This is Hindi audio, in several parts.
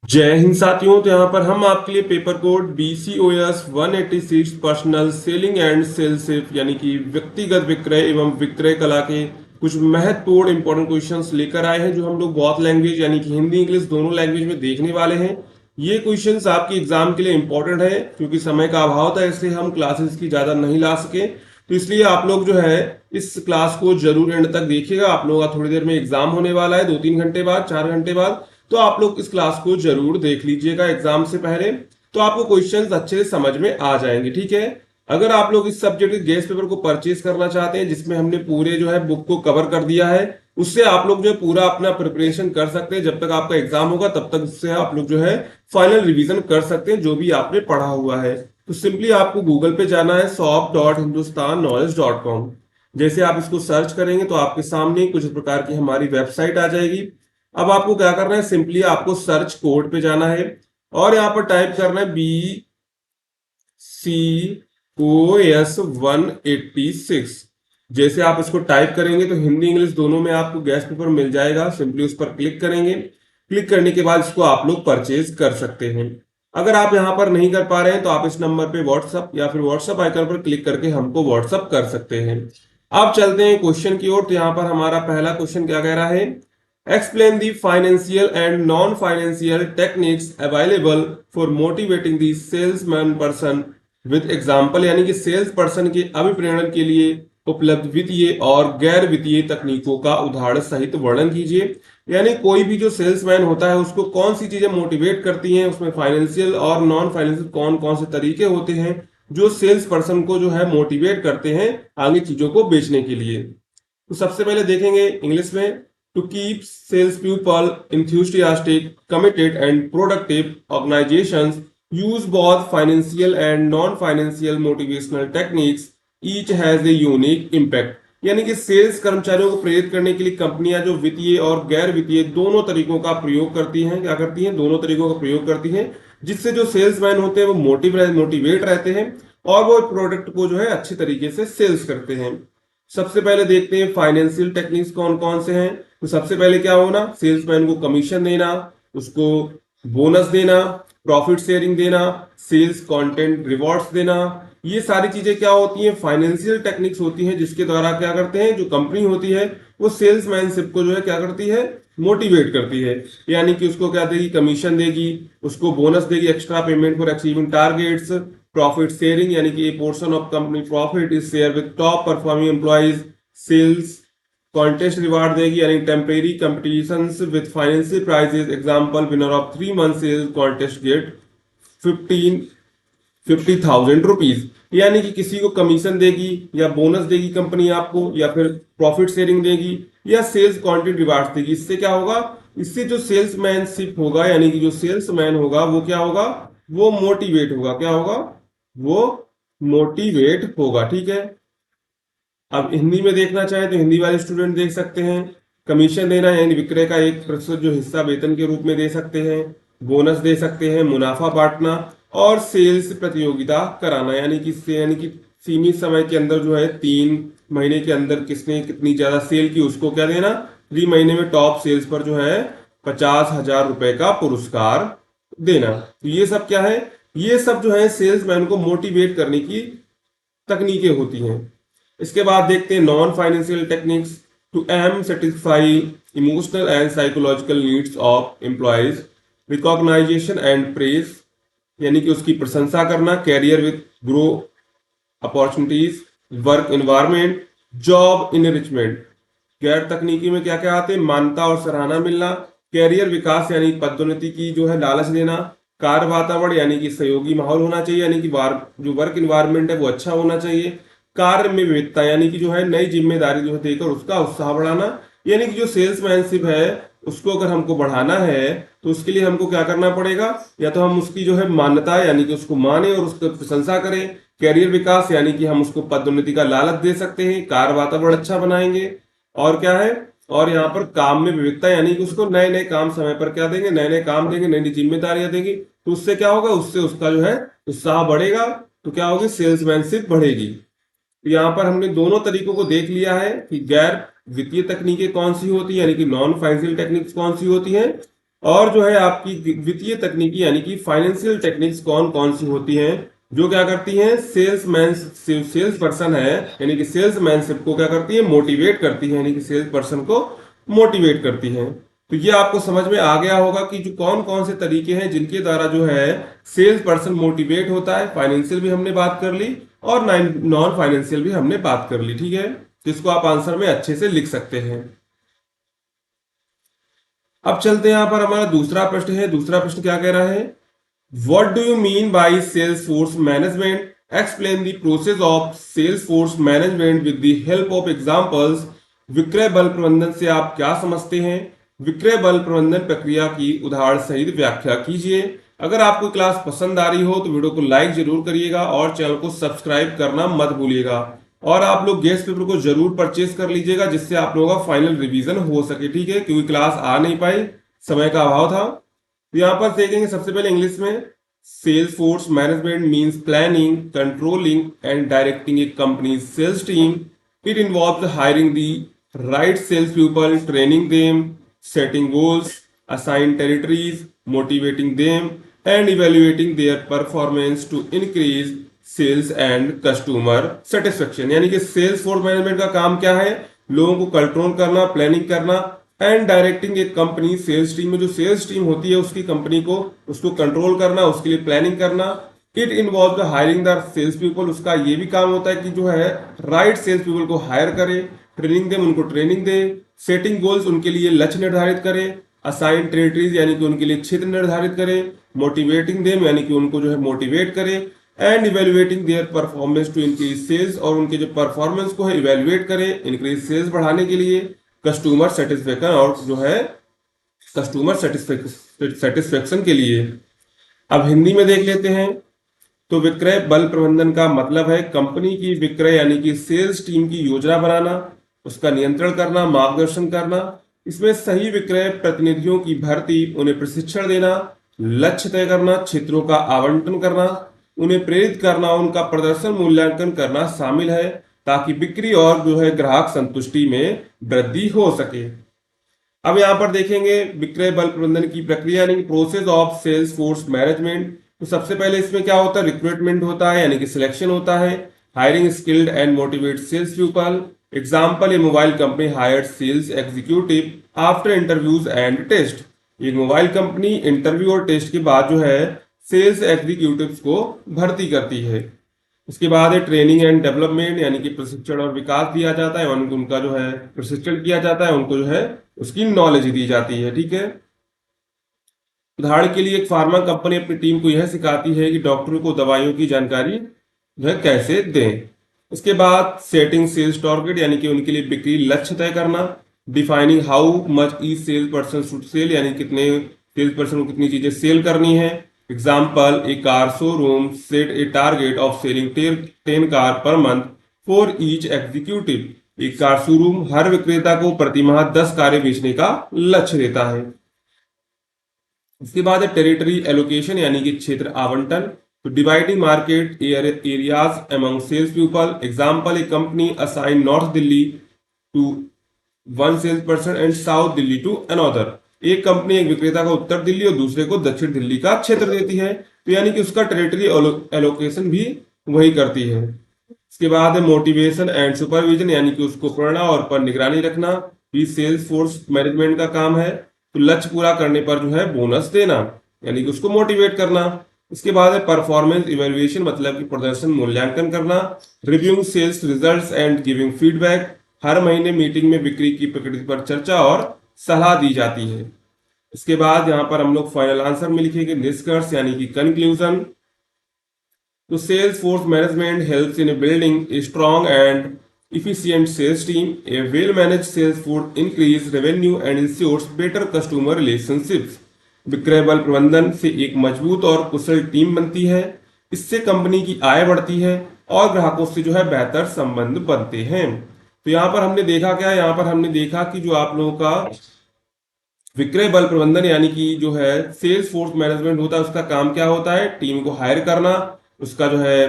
जय हिंद साथियों। तो यहाँ पर हम आपके लिए paper code BCOS 186 personal selling and salesmanship यानी कि व्यक्तिगत विक्रय एवं विक्रय कला के कुछ महत्वपूर्ण इंपॉर्टेंट क्वेश्चंस लेकर आए हैं, जो हम लोग बहुत लैंग्वेज यानी कि हिंदी इंग्लिश दोनों लैंग्वेज में देखने वाले हैं। ये क्वेश्चंस आपके एग्जाम के लिए इंपॉर्टेंट है, क्योंकि समय का अभाव था इसलिए हम क्लासेस की ज्यादा नहीं ला सके। तो इसलिए आप लोग जो है इस क्लास को जरूर एंड तक देखिएगा। आप लोगों का थोड़ी देर में एग्जाम होने वाला है, 2-3 घंटे बाद, 4 घंटे बाद। तो आप लोग इस क्लास को जरूर देख लीजिएगा एग्जाम से पहले, तो आपको क्वेश्चंस अच्छे से समझ में आ जाएंगे। ठीक है। अगर आप लोग इस सब्जेक्ट के गेस्ट पेपर को परचेज करना चाहते हैं, जिसमें हमने पूरे जो है बुक को कवर कर दिया है, उससे आप लोग जो है पूरा अपना प्रिपरेशन कर सकते हैं। जब तक आपका एग्जाम होगा तब तक उससे आप लोग जो है फाइनल रिवीजन कर सकते हैं जो भी आपने पढ़ा हुआ है। तो सिंपली आपको गूगल पे जाना है shop.hindustanknowledge.com। जैसे आप इसको सर्च करेंगे तो आपके सामने कुछ प्रकार की हमारी वेबसाइट आ जाएगी। अब आपको क्या करना है, सिंपली आपको सर्च कोड पे जाना है और यहाँ पर टाइप करना है BCOS 186। जैसे आप इसको टाइप करेंगे तो हिंदी इंग्लिश दोनों में आपको गेस्ट पेपर मिल जाएगा। सिंपली उस पर क्लिक करेंगे। क्लिक करने के बाद इसको आप लोग परचेज कर सकते हैं। अगर आप यहाँ पर नहीं कर पा रहे हैं तो आप इस नंबर पे व्हाट्सअप या फिर व्हाट्सअप आइकन पर क्लिक करके हमको व्हाट्सअप कर सकते हैं। अब चलते हैं क्वेश्चन की ओर। तो यहाँ पर हमारा पहला क्वेश्चन क्या कह रहा है, explain the financial and non-financial techniques available for motivating the salesman person with example। यानी कि सेल्स पर्सन के अभिप्रेरण के लिए उपलब्ध वित्तीय और गैर वित्तीय तकनीकों का उदाहरण सहित वर्णन कीजिए। यानी कोई भी जो सेल्समैन होता है उसको कौन सी चीजें मोटिवेट करती हैं, उसमें फाइनेंशियल और नॉन फाइनेंशियल कौन कौन से तरीके होते हैं जो सेल्स पर्सन को जो है मोटिवेट करते हैं आगे चीजों को बेचने के लिए। तो सबसे पहले देखेंगे इंग्लिश में, to keep salespeople enthusiastic, committed, and productive, organizations use both financial and non-financial motivational techniques. Each has a unique impact। यानी कि सेल्स कर्मचारियों को प्रेरित करने के लिए कंपनियां जो वित्तीय और गैर वित्तीय दोनों तरीकों का प्रयोग करती हैं, क्या करती हैं, दोनों तरीकों का प्रयोग करती हैं, जिससे जो सेल्समैन होते हैं वो मोटिवेट रहते हैं और वो प्रोडक्ट को जो है अच्छे तरीके से सेल्स करते हैं। सबसे पहले देखते हैं फाइनेंशियल टेक्निक्स कौन कौन से हैं। तो सबसे पहले क्या होना, सेल्समैन को कमीशन देना, उसको बोनस देना, प्रॉफिट शेयरिंग देना, सेल्स कंटेंट रिवॉर्ड्स देना। ये सारी चीजें क्या होती हैं, फाइनेंशियल टेक्निक्स होती हैं, जिसके द्वारा क्या करते हैं, जो कंपनी होती है वो सेल्समैनशिप को जो है क्या करती है, मोटिवेट करती है। यानी कि उसको क्या देगी, कमीशन देगी, उसको बोनस देगी, extra payment for achieving targets, profit sharing यानी कि portion of company profit is share with top performing employees, sales contest reward देगी यानी temporary competitions with financial prizes. Example, winner of 3 month sales contest get 50,000 rupees. यानी कि किसी को कमीशन देगी या बोनस देगी कंपनी आपको, या फिर प्रॉफिट शेयरिंग देगी या सेल्स कॉन्टेस्ट रिवार्ड देगी। इससे क्या होगा, इससे जो सेल्समैनशिप होगा यानी कि जो सेल्समैन होगा वो क्या होगा, वो मोटिवेट होगा। क्या होगा, वो मोटिवेट होगा। ठीक है। अब हिंदी में देखना चाहे तो हिंदी वाले स्टूडेंट देख सकते हैं, कमीशन देना यानी विक्रय का 1% जो हिस्सा वेतन के रूप में दे सकते हैं, बोनस दे सकते हैं, मुनाफा बांटना और सेल्स प्रतियोगिता कराना यानी कि सीमित समय के अंदर जो है 3 महीने के अंदर किसने कितनी ज्यादा सेल की उसको क्या देना, 3 महीने में टॉप सेल्स पर जो है 50,000 रुपए का पुरस्कार देना। तो ये सब क्या है, ये सब जो है सेल्समैन को मोटिवेट करने की तकनीकें होती हैं। इसके बाद देखते हैं non financial techniques. To em satisfy emotional and psychological needs of employees, recognization and praise यानी कि उसकी प्रशंसा करना, career with grow opportunities, work environment, job enrichment. गैर तकनीकी में क्या क्या आते हैं, मान्यता और सराहना मिलना, कैरियर विकास यानी पदोन्नति की जो है लालच देना, कार्य वातावरण यानी कि सहयोगी माहौल होना चाहिए, यानी कि जो वर्क इन्वायरमेंट है वो अच्छा होना चाहिए, कार्य में विविधता यानी कि जो है नई जिम्मेदारी जो है देकर उसका उत्साह बढ़ाना। यानी कि जो सेल्समैनशिप है उसको अगर हमको बढ़ाना है तो उसके लिए हमको क्या करना पड़ेगा, या तो हम उसकी जो है मान्यता यानी कि उसको माने और उसकी प्रशंसा करें, कैरियर विकास यानी कि हम उसको पदोन्नति का लालच दे सकते हैं, कार्य वातावरण अच्छा बनाएंगे, और क्या है, और यहाँ पर काम में विविधता यानी कि उसको नए नए काम समय पर क्या देंगे, नए नए काम देंगे, नई नई जिम्मेदारियां देंगे। तो उससे क्या होगा, उससे उसका जो है उत्साह बढ़ेगा, तो क्या होगी, सेल्समैनशिप बढ़ेगी। तो यहाँ पर हमने दोनों तरीकों को देख लिया है कि गैर वित्तीय तकनीकें कौन सी होती है यानी कि नॉन फाइनेंशियल टेक्निक्स कौन सी होती हैं, और जो है आपकी वित्तीय तकनीकी यानी कि फाइनेंशियल टेक्निक्स कौन कौन सी होती हैं, जो क्या करती हैं सेल्स पर्सन है यानी कि सेल्समैनशिप को क्या करती है, मोटिवेट करती है, यानी कि सेल्स पर्सन को मोटिवेट करती हैं। तो ये आपको समझ में आ गया होगा कि जो कौन कौन से तरीके हैं जिनके द्वारा जो है सेल्स पर्सन मोटिवेट होता है। फाइनेंशियल भी हमने बात कर ली और नॉन फाइनेंशियल भी हमने बात कर ली, ठीक है। तो इसको आप आंसर में अच्छे से लिख सकते हैं। अब चलते हैं, यहाँ पर हमारा दूसरा प्रश्न है। दूसरा प्रश्न क्या कह रहा है, what do you mean by sales force management, explain the process of sales force management with the help of examples. विक्रय बल प्रबंधन से आप क्या समझते हैं, विक्रय बल प्रबंधन प्रक्रिया की उदाहरण सहित व्याख्या कीजिए। अगर आपको क्लास पसंद आ रही हो तो वीडियो को लाइक जरूर करिएगा और चैनल को सब्सक्राइब करना मत भूलिएगा। और आप लोग गेस्ट पेपर को जरूर परचेज कर लीजिएगा जिससे आप लोगों का फाइनल रिवीजन हो सके, ठीक है, क्योंकि क्लास आ नहीं पाई, समय का अभाव था। तो यहाँ पर देखेंगे सबसे पहले इंग्लिश में, sales force management means planning, controlling and directing a company sales team. It involves hiring the right sales people, training them, setting goals, assign territories, motivating them, and evaluating their performance to increase sales and customer satisfaction। यानी कि सेल्स फोर्स मैनेजमेंट का काम क्या है, लोगों को कंट्रोल करना, प्लानिंग करना, एंड डायरेक्टिंग एक कंपनी सेल्स टीम में जो सेल्स टीम होती है उसकी कंपनी को उसको कंट्रोल करना, उसके लिए प्लानिंग करना। It involve hiring the sales people, उसका ये भी काम होता है कि जो है राइट सेल्स पीपल को हायर करे, ट्रेनिंग दे, उनको ट्रेनिंग दे, सेटिंग गोल्स, उनके लिए लक्ष्य निर्धारित करे, असाइन टेरिटरीज यानी कि उनके लिए क्षेत्र निर्धारित करे, मोटिवेटिंग देम यानी कि उनको जो है मोटिवेट करे, and evaluating their performance to increase sales, और उनके जो परफॉर्मेंस को है इवेल्युएट करे इंक्रीज सेल्स बढ़ाने के लिए, कस्टमर सेटिस्फेक्शन और जो है कस्टमर सेटिस्फेक्शन के लिए। अब हिंदी में देख लेते हैं। तो विक्रय बल प्रबंधन का मतलब है कंपनी की विक्रय यानी कि सेल्स टीम की योजना बनाना, उसका नियंत्रण करना, मार्गदर्शन करना, इसमें सही विक्रय प्रतिनिधियों की भर्ती, उन्हें प्रशिक्षण देना, लक्ष्य तय करना, क्षेत्रों का आवंटन करना, उन्हें प्रेरित करना, उनका प्रदर्शन मूल्यांकन करना शामिल है ताकि बिक्री और जो है ग्राहक संतुष्टि में वृद्धि हो सके। अब यहाँ पर देखेंगे विक्रय बल प्रबंधन की प्रक्रिया यानी process of sales force management. तो सबसे पहले इसमें क्या होता है, रिक्रूटमेंट होता है यानी कि सिलेक्शन होता है, hiring skilled and motivate sales people. Example, a mobile company hired sales executive after interviews and test. एक मोबाइल कंपनी इंटरव्यू और टेस्ट के बाद जो है सेल्स एग्जीक्यूटिव्स को भर्ती करती है। उसके बाद है ट्रेनिंग एंड डेवलपमेंट यानी कि प्रशिक्षण और विकास दिया जाता है, उनका जो है प्रशिक्षण किया जाता है, उनको जो है उसकी नॉलेज दी जाती है, ठीक है। उदाहरण के लिए एक फार्मा कंपनी अपनी टीम को यह सिखाती है कि डॉक्टरों को दवाइयों की जानकारी जो है कैसे दें। उसके बाद सेटिंग सेल्स टारगेट यानी कि उनके लिए बिक्री लक्ष्य तय करना, defining how much each sales person should sell यानी कितने सेल्स पर्सन को कितनी चीजें सेल करनी है। Example, A car showroom set A target of selling 10 car per month for each executive. एक कार शोरूम हर विक्रेता को प्रतिमाह 10 कारें बेचने का लक्ष्य देता है। इसके बाद है टेरिटरी एलोकेशन यानी कि क्षेत्र आवंटन। तो dividing market areas among sales people. Example, a company assign north Delhi to one sales person and south Delhi to another. एक कंपनी एक विक्रेता को उत्तर दिल्ली और दूसरे को दक्षिण दिल्ली का क्षेत्र देती है, तो यानी कि उसका टेरिटरी एलोकेशन भी वही करती है। इसके बाद है मोटिवेशन एंड सुपरविजन यानी कि उसको प्रेरणा और पर निगरानी रखना भी सेल्स फोर्स मैनेजमेंट का काम है। तो लक्ष्य पूरा करने पर जो है बोनस देना यानी कि उसको मोटिवेट करना। इसके बाद है परफॉर्मेंस इवेल्युएशन मतलब कि प्रदर्शन मूल्यांकन करना। Reviewing sales results and giving feedback, हर महीने मीटिंग में बिक्री की प्रकृति पर चर्चा और सलाह दी जाती है। इसके बाद यहाँ पर हम लोग फाइनल आंसर में लिखेंगे निष्कर्ष यानी कि कंक्लूजन। तो sales force management helps in building a strong and efficient sales team. A well managed sales force increase revenue and ensures better customer relationships. विक्रय बल प्रबंधन से एक मजबूत और कुशल टीम बनती है, इससे कंपनी की आय बढ़ती है और ग्राहकों से जो है बेहतर संबंध बनते हैं। तो यहाँ पर हमने देखा क्या, यहाँ पर हमने देखा कि जो आप लोगों का विक्रय बल प्रबंधन यानी कि जो है सेल्स फोर्स मैनेजमेंट होता है उसका काम क्या होता है, टीम को हायर करना, उसका जो है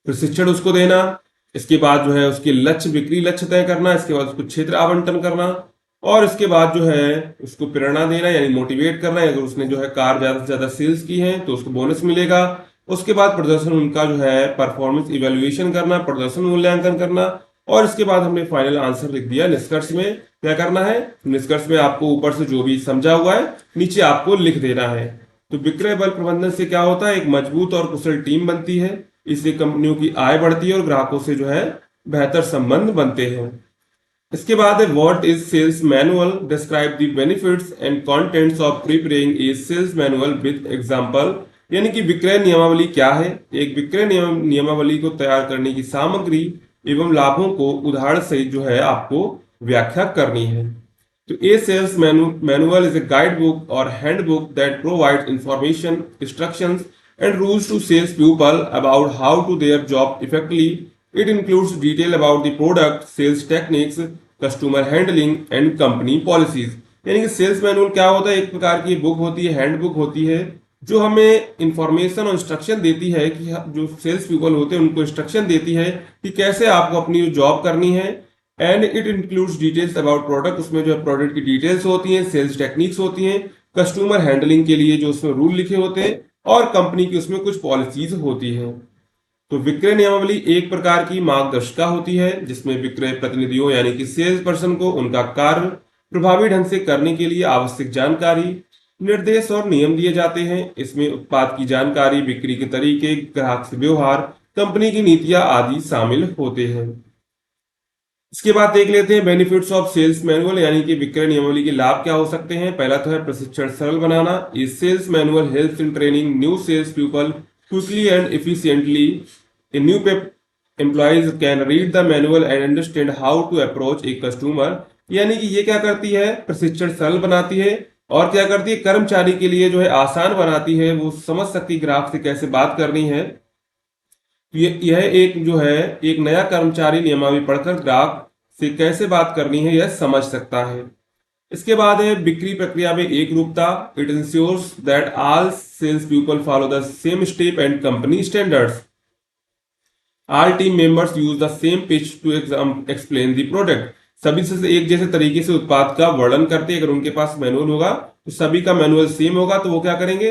प्रशिक्षण उसको देना, इसके बाद जो है उसके लक्ष्य बिक्री लक्ष्य तय करना, इसके बाद उसको क्षेत्र आवंटन करना और इसके बाद जो है उसको प्रेरणा देना यानी मोटिवेट करना है। अगर उसने जो है कार ज्यादा से ज्यादा सेल्स की है तो उसको बोनस मिलेगा। उसके बाद प्रदर्शन उनका जो है परफॉर्मेंस इवेल्युएशन करना, प्रदर्शन मूल्यांकन करना। और इसके बाद हमने फाइनल आंसर लिख दिया। निष्कर्ष में क्या करना है, निष्कर्ष में आपको ऊपर से जो भी समझा हुआ है नीचे आपको लिख देना है। तो विक्रय बल प्रबंधन से क्या होता है, एक मजबूत और कुशल टीम बनती है। इससे कंपनियों की आय बढ़ती है और ग्राहकों से जो है बेहतर संबंध बनते हैं। इसके बाद है what is sales manual, describe the benefits and contents of preparing a sales manual with example. यानी कि विक्रय नियमावली क्या है। एक विक्रय नियमावली को तैयार करने की सामग्री एवं लाभों को उदाहरण सहित जो है आपको व्याख्या करनी है। तो a sales manual is a guide book और hand book that provide information, instructions and rules to sales people about how to their job effectively. It includes detail about the product, sales techniques, customer handling and company policies. यानी कि सेल्स मैनुअल क्या होता है, एक प्रकार की बुक होती है, हैंड बुक होती है, जो हमें इंफॉर्मेशन और इंस्ट्रक्शन देती है कि जो सेल्स पीपल होते हैं उनको इंस्ट्रक्शन देती है कि कैसे आपको अपनी जॉब करनी है। And it includes details about product, उसमें जो है प्रोडक्ट की डिटेल्स होती हैं, सेल्स टेक्निक्स होती हैं, कस्टमर हैंडलिंग के लिए जो उसमें रूल लिखे होते हैं और कंपनी की उसमें कुछ पॉलिसीज होती हैं। तो विक्रय नियमावली एक प्रकार की मार्गदर्शिका होती है जिसमें विक्रय प्रतिनिधियों यानी कि सेल्स पर्सन को उनका कार्य प्रभावी ढंग से करने के लिए आवश्यक जानकारी, निर्देश और नियम दिए जाते हैं। इसमें उत्पाद की जानकारी, बिक्री के तरीके, ग्राहक से व्यवहार, कंपनी की नीतियां आदि शामिल होते हैं। इसके बाद देख लेते हैं बेनिफिट्स ऑफ सेल्स मैनुअल यानी कि विक्रय नियमावली के लाभ क्या हो सकते हैं। पहला तो है प्रशिक्षण सरल बनाना। ये sales manual helps in training new sales people quickly and efficiently. A new employees can read the manual and understand how to approach a customer. यानी कि ये क्या करती है, प्रशिक्षण सरल बनाती है और क्या करती है, कर्मचारी के लिए जो है आसान बनाती है, वो समझ सकती ग्राहक से कैसे बात करनी है। यह एक जो है एक नया कर्मचारी नियमावली पढ़कर ग्राहक से कैसे बात करनी है यह समझ सकता है। इसके बाद है बिक्री प्रक्रिया में एक रूपता। It ensures that all sales people follow the same step and company standards. All team members use the same pitch to explain the product. सभी से एक जैसे तरीके से उत्पाद का वर्णन करते हैं। अगर उनके पास मैनुअल होगा तो सभी का मैनुअल सेम होगा तो वो क्या करेंगे,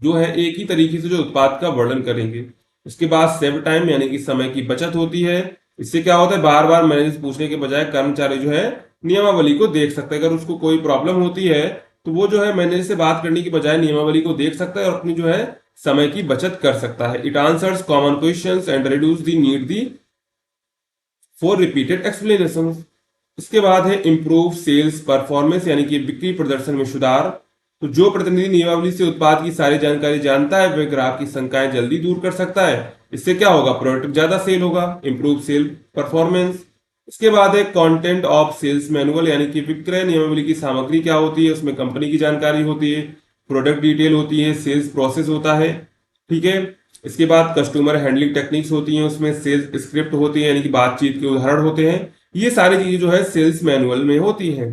जो है एक ही तरीके से जो उत्पाद का वर्णन करेंगे। इसके बाद सेव टाइम यानी कि समय की बचत होती है। इससे क्या होता है, बार बार मैनेजर पूछने के बजाय कर्मचारी जो है नियमावली को देख सकता है। अगर उसको कोई प्रॉब्लम होती है तो वो जो है मैनेजर से बात करने की बजाय नियमावली को देख सकता है और अपनी जो है समय की बचत कर सकता है। It answers common questions and reduce the need the for repeated explanation. इसके बाद है इंप्रूव सेल्स परफॉर्मेंस यानी कि बिक्री प्रदर्शन में सुधार। तो जो प्रतिनिधि नियमावली से उत्पाद की सारी जानकारी जानता है वह ग्राहक की शंकाएं जल्दी दूर कर सकता है। इससे क्या होगा, प्रोडक्ट ज्यादा सेल होगा, इंप्रूव सेल परफॉर्मेंस। इसके बाद है कंटेंट ऑफ सेल्स मैनुअल यानी कि विक्रय नियमावली की सामग्री क्या होती है, उसमें कंपनी की जानकारी होती है, प्रोडक्ट डिटेल होती है, सेल्स प्रोसेस होता है, ठीक है। इसके बाद कस्टमर हैंडलिंग टेक्निक्स होती हैं, उसमें सेल्स स्क्रिप्ट होती है यानी कि बातचीत के उदाहरण होते हैं। ये सारी चीजें जो है सेल्स मैनुअल में होती हैं।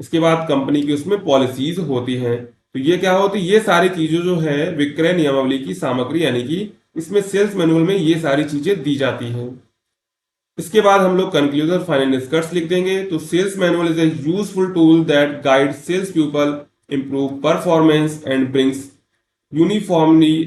इसके बाद कंपनी की उसमें पॉलिसीज होती हैं। तो ये क्या होती है, ये सारी चीजें जो है विक्रय नियमावली की सामग्री यानी कि इसमें सेल्स मैनुअल में ये सारी चीजें दी जाती हैं। इसके बाद हम लोग कंक्लूजन फाइनल निष्कर्ष लिख देंगे। तो sales manual is a useful tool that guide sales people, improve performance and brings uniformly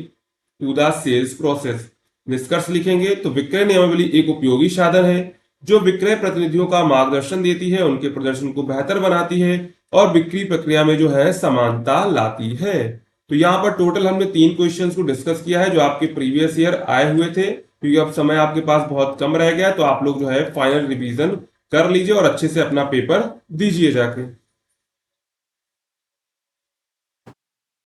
to the sales process. निष्कर्ष लिखेंगे तो विक्रय नियमावली एक उपयोगी साधन है जो विक्रय प्रतिनिधियों का मार्गदर्शन देती है, उनके प्रदर्शन को बेहतर बनाती है और बिक्री प्रक्रिया में जो है समानता लाती है। तो यहाँ पर टोटल हमने 3 क्वेश्चंस को डिस्कस किया है जो आपके प्रीवियस ईयर आए हुए थे। क्योंकि अब समय आपके पास बहुत कम रह गया तो आप लोग जो है फाइनल रिवीजन कर लीजिए और अच्छे से अपना पेपर दीजिए जाके।